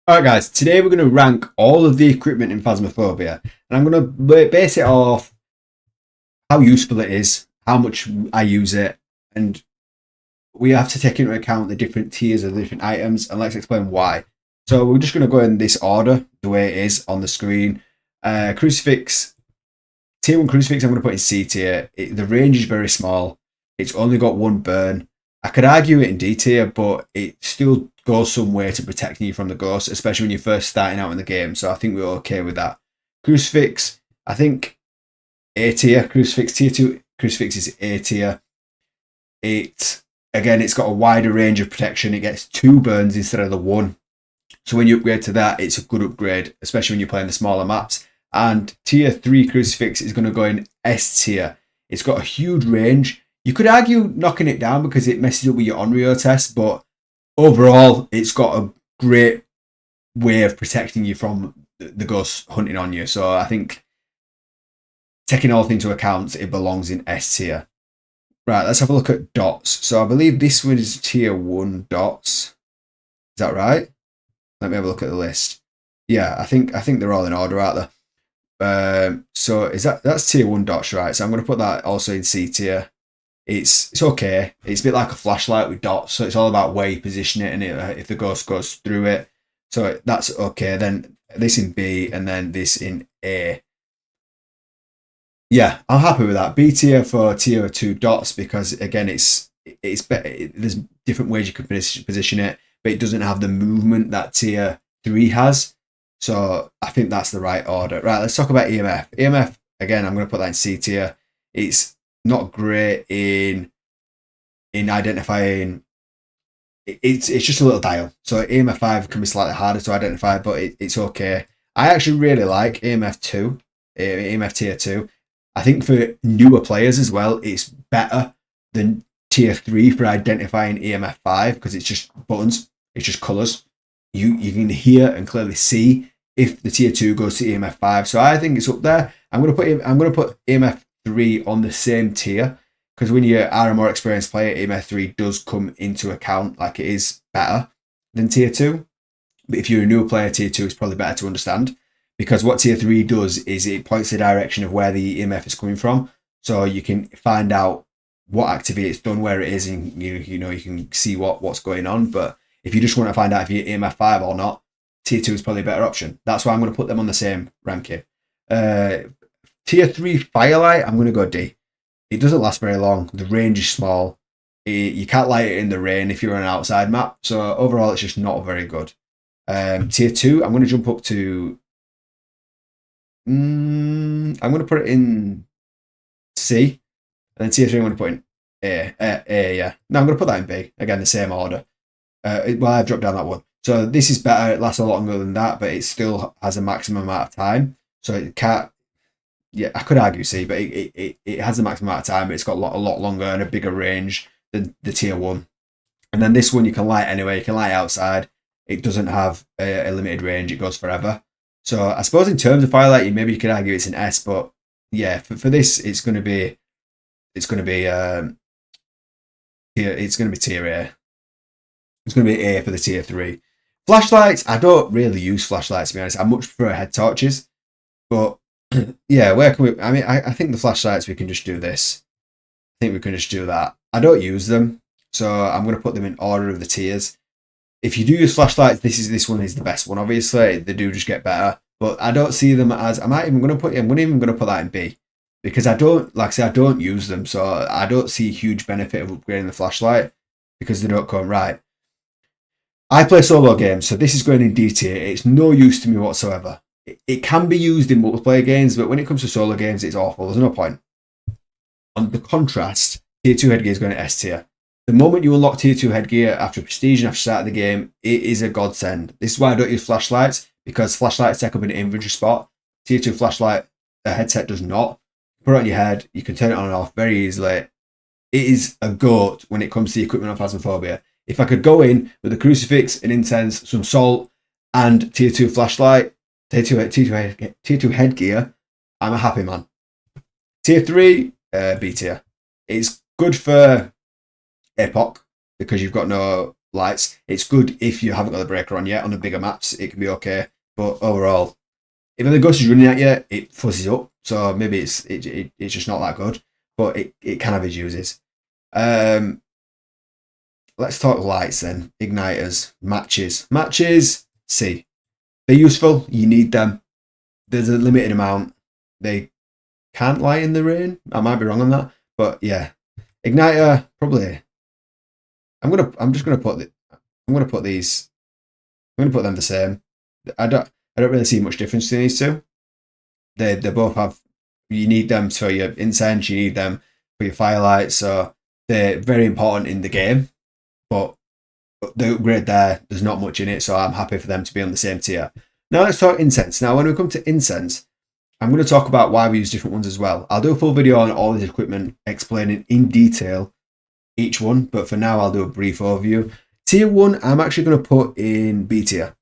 Alright guys, today we're going to rank all of the equipment in Phasmophobia, and I'm going to base it off how useful it is, how much I use it, and we have to take into account the different tiers of the different items, and let's explain why. So we're just going to go in this order, the way it is on the screen. Crucifix, tier 1 Crucifix I'm going to put in C tier. The range is very small, it's only got one burn. I could argue it in D tier, but it still goes some way to protecting you from the ghost, especially when you're first starting out in the game. So I think we're okay with that. Crucifix, I think A tier. Crucifix tier 2. Crucifix is A tier. It's got a wider range of protection. It gets 2 burns instead of the 1. So when you upgrade to that, it's a good upgrade, especially when you're playing the smaller maps. And tier 3 Crucifix is going to go in S tier. It's got a huge range. You could argue knocking it down because it messes up with your Onryo test, but overall, it's got a great way of protecting you from the ghosts hunting on you. So I think, taking all things into account, it belongs in S tier. Right, let's have a look at dots. So I believe this one is tier 1 dots. Is that right? Let me have a look at the list. Yeah, I think they're all in order, aren't they? So that's tier 1 dots, right? So I'm going to put that also in C tier. It's okay. It's a bit like a flashlight with dots, so it's all about where you position it and if the ghost goes through it. So that's okay. Then this in B and then this in A. Yeah, I'm happy with that. B tier for tier 2 dots because again, it's better. There's different ways you can position it, but it doesn't have the movement that tier 3 has. So I think that's the right order. Right, let's talk about EMF. EMF, again, I'm going to put that in C tier. It's not great in identifying. It's just a little dial. So EMF 5 can be slightly harder to identify, but it's okay. I actually really like EMF 2, EMF tier 2. I think for newer players as well, it's better than tier 3 for identifying EMF 5 because it's just buttons, it's just colours. You can hear and clearly see if the tier 2 goes to EMF 5. So I think it's up there. I'm gonna put EMF 3 on the same tier because when you are a more experienced player, EMF 3 does come into account, like it is better than tier 2. But if you're a newer player, tier 2 is probably better to understand because what tier 3 does is it points the direction of where the EMF is coming from, so you can find out what activity it's done, where it is, and you can see what's going on. But if you just want to find out if you're EMF 5 or not, tier 2 is probably a better option. That's why I'm going to put them on the same ranking. Tier 3 Firelight, I'm going to go D. It doesn't last very long. The range is small. You can't light it in the rain if you're on an outside map. So overall, it's just not very good. Tier 2, I'm going to jump up to... I'm going to put it in C. And then tier 3, I'm going to put in A, yeah. No, I'm going to put that in B. Again, the same order. Well, I've dropped down that one. So this is better. It lasts a lot longer than that, but it still has a maximum amount of time. So it can't... Yeah, I could argue C, but it has a maximum amount of time, but it's got a lot longer and a bigger range than the tier 1. And then this one you can light anywhere, you can light outside. It doesn't have a limited range, it goes forever. So I suppose in terms of Firelight, maybe you could argue it's an S, but yeah, for this it's gonna be tier A. It's gonna be A for the tier 3. Flashlights, I don't really use flashlights to be honest. I much prefer head torches. But yeah, where can we... I mean, I think the flashlights, we can just do this. I think we can just do that. I don't use them, so I'm going to put them in order of the tiers. If you do use flashlights, this one is the best one, obviously. They do just get better. But I don't see them as... I'm even going to put that in B. Because I don't use them, so I don't see a huge benefit of upgrading the flashlight. Because they don't come right. I play solo games, so this is going in D tier. It's no use to me whatsoever. It can be used in multiplayer games, but when it comes to solo games, it's awful. There's no point. On the contrast, tier 2 headgear is going to S tier. The moment you unlock tier 2 headgear after prestige and after start of the game, it is a godsend. This is why I don't use flashlights, because flashlights take up an inventory spot. Tier 2 flashlight, the headset does not. Put it on your head, you can turn it on and off very easily. It is a goat when it comes to the equipment on Phasmophobia. If I could go in with a crucifix, an incense, some salt, and tier 2 flashlight, tier 2 headgear, I'm a happy man. Tier 3, B tier. It's good for epoch because you've got no lights. It's good if you haven't got the breaker on yet. On the bigger maps, it can be okay. But overall, if the ghost is running at you, it fuzzes up. So maybe it's just not that good. But it can have its uses. Let's talk lights then. Igniters, matches. Matches, C. They're useful. You need them. There's a limited amount. They can't light in the rain. I might be wrong on that. But yeah. Igniter, probably. I'm gonna put them the same. I don't really see much difference between these two. They both have, you need them for your incense, you need them for your firelight, so they're very important in the game. But the upgrade there's not much in it, so I'm happy for them to be on the same tier. Now let's talk incense. Now when we come to incense, I'm going to talk about why we use different ones as well. I'll do a full video on all this equipment explaining in detail each one, but for now I'll do a brief overview. Tier 1, I'm actually going to put in B tier.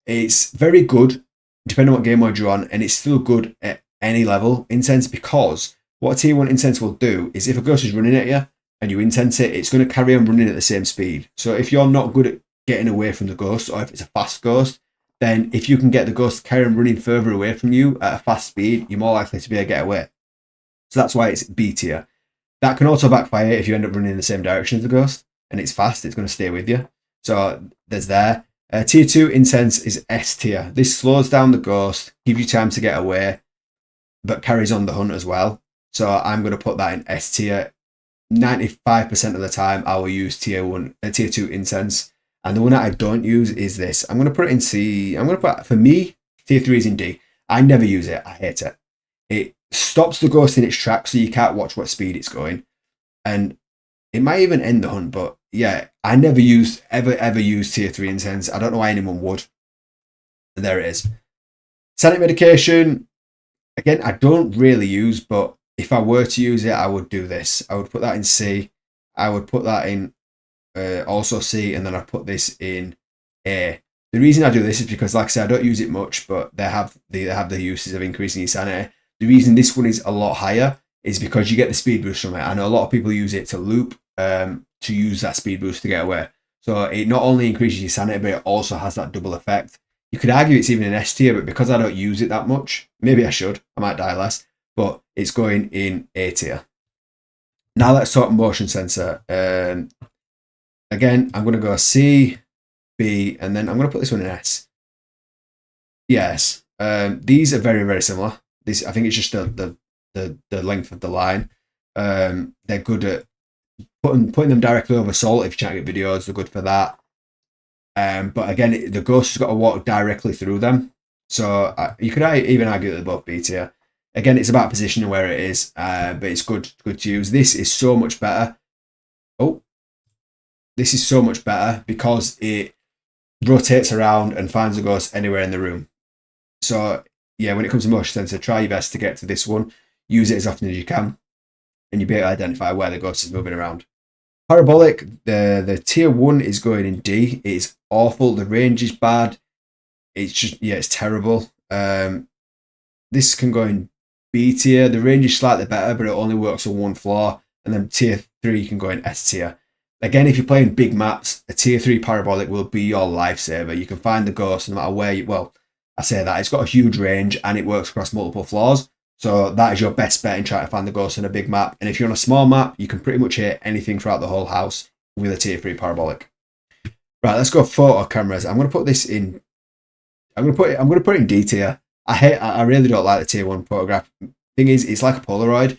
It's very good, depending on what game mode you're on, and it's still good at any level, incense, because what a tier 1 incense will do is if a ghost is running at you and you incense it, it's going to carry on running at the same speed. So if you're not good at getting away from the ghost, or if it's a fast ghost, then if you can get the ghost to carry on running further away from you at a fast speed, you're more likely to be able to get away. So that's why it's B tier. That can also backfire if you end up running in the same direction as the ghost, and it's fast, it's going to stay with you. So there's there. Tier 2 incense is S tier. This slows down the ghost, gives you time to get away, but carries on the hunt as well. So I'm going to put that in S tier. 95% of the time I will use tier 2 incense. And the one that I don't use is this. I'm going to put it in C. For me, tier 3 is in D. I never use it. I hate it. It stops the ghost in its tracks so you can't watch what speed it's going. And it might even end the hunt, but yeah, I never ever use tier 3 incense. I don't know why anyone would. And there it is. Sanity medication, again, I don't really use, but if I were to use it, I would do this. I would put that in C. I would put that in also C, and then I'd put this in A. The reason I do this is because, like I said, I don't use it much, but they have the uses of increasing your sanity. The reason this one is a lot higher is because you get the speed boost from it. I know a lot of people use it to loop, to use that speed boost to get away. So it not only increases your sanity, but it also has that double effect. You could argue it's even an S tier, but because I don't use it that much, maybe I should. I might die less, but it's going in A tier. Now let's talk motion sensor. Again, I'm going to go C, B, and then I'm going to put this one in S. Yes, these are very, very similar. I think it's just the length of the line. They're good at putting them directly over salt. If you can't get videos, they're good for that. But again, the ghost has got to walk directly through them. So you could even argue that they're both B tier. Again, it's about positioning where it is, but it's good to use. This is so much better. This is so much better because it rotates around and finds a ghost anywhere in the room. So yeah, when it comes to motion sensor, try your best to get to this one. Use it as often as you can, and you'll be able to identify where the ghost is moving around. Parabolic, the tier 1 is going in D. It's awful. The range is bad. It's just, yeah, it's terrible. This can go in B tier. The range is slightly better, but it only works on one floor. And then tier 3 can go in S tier. Again, if you're playing big maps, a tier 3 parabolic will be your lifesaver. You can find the ghost no matter where you, well, I say that, it's got a huge range and it works across multiple floors. So that is your best bet in trying to find the ghost on a big map. And if you're on a small map, you can pretty much hit anything throughout the whole house with a tier 3 parabolic. Right, let's go photo cameras. I'm going to put this in, I'm going to put it in D tier. I really don't like the tier 1 photograph. Thing is, it's like a Polaroid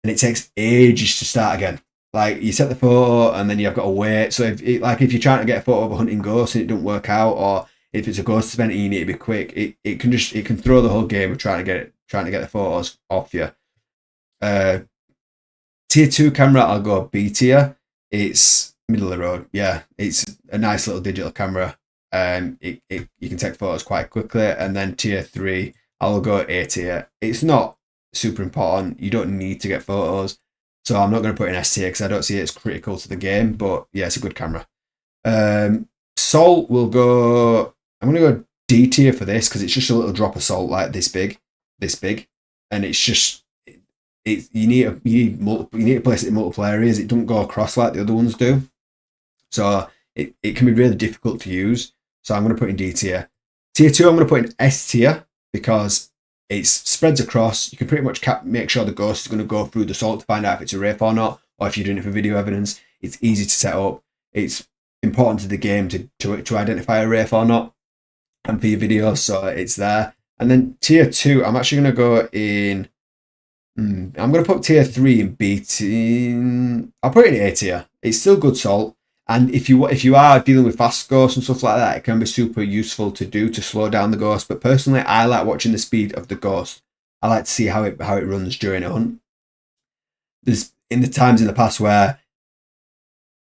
and it takes ages to start again. Like, you set the photo and then you've got to wait. So if you're trying to get a photo of a hunting ghost and it don't work out, or if it's a ghost event and you need to be quick, it can throw the whole game of trying to get the photos off you. Tier 2 camera, I'll go B tier. It's middle of the road. Yeah, it's a nice little digital camera. You can take photos quite quickly. And then tier 3, I'll go A tier. It's not super important. You don't need to get photos. So I'm not going to put in S tier because I don't see it as critical to the game. But yeah, it's a good camera. Salt will go, I'm going to go D tier for this because it's just a little drop of salt like this big, and it's just you need to place it in multiple areas. It doesn't go across like the other ones do. So it can be really difficult to use. So I'm going to put in D tier. Tier 2, I'm going to put in S tier because it spreads across. You can pretty much make sure the ghost is going to go through the salt to find out if it's a wraith or not, or if you're doing it for video evidence. It's easy to set up. It's important to the game to identify a wraith or not, and for your videos, so it's there. And then tier 2, I'm actually going to go in. I'm going to put tier 3 in B tier. I'll put it in A tier. It's still good salt. And if you are dealing with fast ghosts and stuff like that, it can be super useful to do to slow down the ghost. But personally, I like watching the speed of the ghost. I like to see how it runs during a hunt. There's in the times in the past where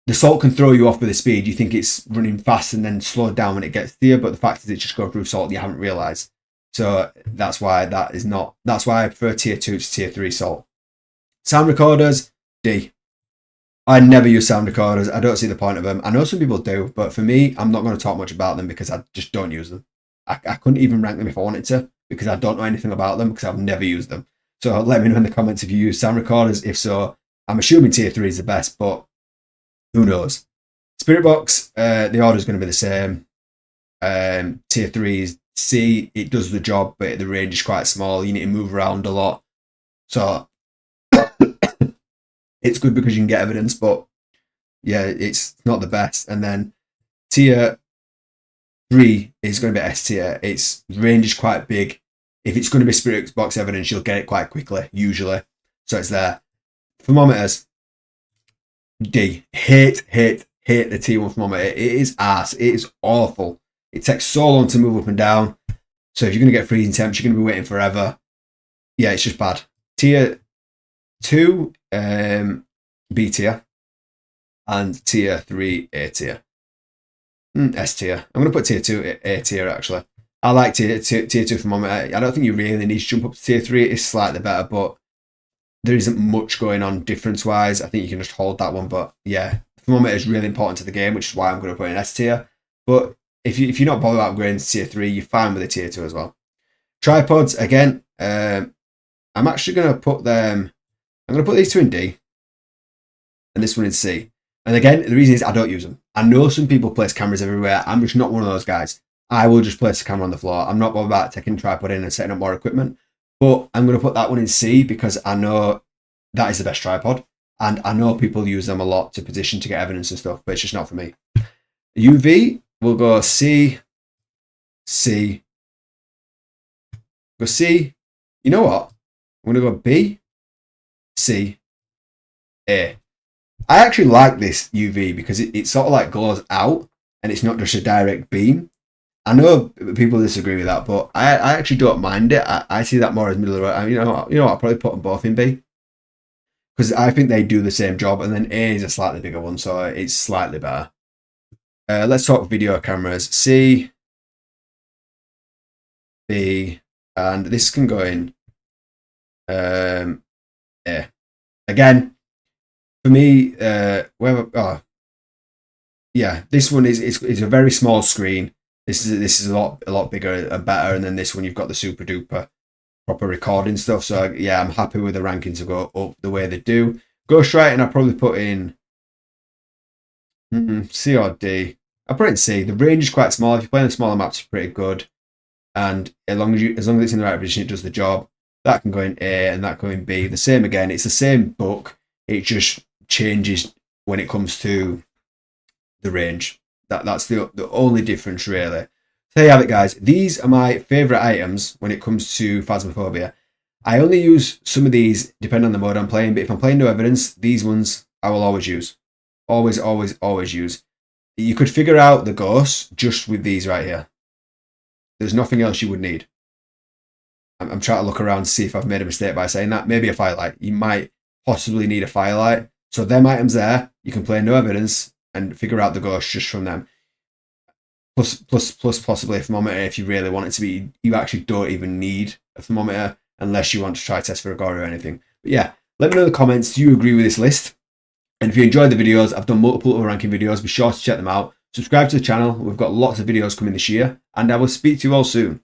the salt can throw you off with the speed. You think it's running fast and then slowed down when it gets there, but the fact is it's just going through salt and you haven't realised. So that's why that's why I prefer tier 2 to tier 3 salt. Sound recorders, D. I never use sound recorders. I don't see the point of them. I know some people do, but for me, I'm not going to talk much about them because I just don't use them. I couldn't even rank them if I wanted to because I don't know anything about them because I've never used them. So let me know in the comments if you use sound recorders. If so, I'm assuming tier 3 is the best, but who knows? Spirit box, the order is going to be the same. Tier 3 is C. It does the job, but the range is quite small. You need to move around a lot. So it's good because you can get evidence, but yeah, it's not the best. And then tier 3 is going to be S tier. Its range is quite big. If it's going to be spirit box evidence, you'll get it quite quickly, usually. So it's there. Thermometers, D. Hate the T1 thermometer. It is ass. It is awful. It takes so long to move up and down. So if you're going to get freezing temps, you're going to be waiting forever. Yeah, it's just bad. Tier 2, B tier. And tier 3, A tier. S tier. I'm going to put tier 2, A tier actually. I like tier 2 thermometer. I don't think you really need to jump up to tier 3. It's slightly better, but there isn't much going on difference-wise. I think you can just hold that one. But yeah, thermometer is really important to the game, which is why I'm going to put in S tier. But if you're not bothered about upgrading to tier 3, you're fine with a tier 2 as well. Tripods, again, I'm actually going to put them. I'm going to put these 2 in D and this one in C. And again, the reason is I don't use them. I know some people place cameras everywhere. I'm just not one of those guys. I will just place a camera on the floor. I'm not bothered about taking a tripod in and setting up more equipment. But I'm going to put that one in C because I know that is the best tripod. And I know people use them a lot to position to get evidence and stuff, but it's just not for me. UV, we'll go C, C, go C. You know what? I'm going to go B, C, A. I actually like this UV because it sort of like glows out and it's not just a direct beam. I know people disagree with that, but I actually don't mind it. I see that more as middle of the road. You know what? I'll probably put them both in B because I think they do the same job, and then A is a slightly bigger one, so it's slightly better. Let's talk video cameras. C, B, and this can go in A. Again, for me, yeah, this one is a very small screen. This is a lot bigger and better, and then this one you've got the super duper proper recording stuff. So yeah, I'm happy with the rankings to go up the way they do. Ghostwriting, I probably put in C or D. I put it in C. The range is quite small. If you're playing the smaller maps, it's pretty good, and as long as it's in the right position, it does the job. That can go in A, and that can go in B. The same again. It's the same book. It just changes when it comes to the range. That's the only difference, really. So there you have it, guys. These are my favourite items when it comes to Phasmophobia. I only use some of these depending on the mode I'm playing, but if I'm playing no evidence, these ones I will always use. Always, always, always use. You could figure out the ghosts just with these right here. There's nothing else you would need. I'm trying to look around to see if I've made a mistake by saying that. Maybe a firelight. You might possibly need a firelight. So them items there, you can play no evidence and figure out the ghost just from them. Plus possibly a thermometer if you really want it to be. You actually don't even need a thermometer unless you want to try test for a gory or anything. But yeah, let me know in the comments, do you agree with this list? And if you enjoyed the videos, I've done multiple other ranking videos. Be sure to check them out. Subscribe to the channel. We've got lots of videos coming this year. And I will speak to you all soon.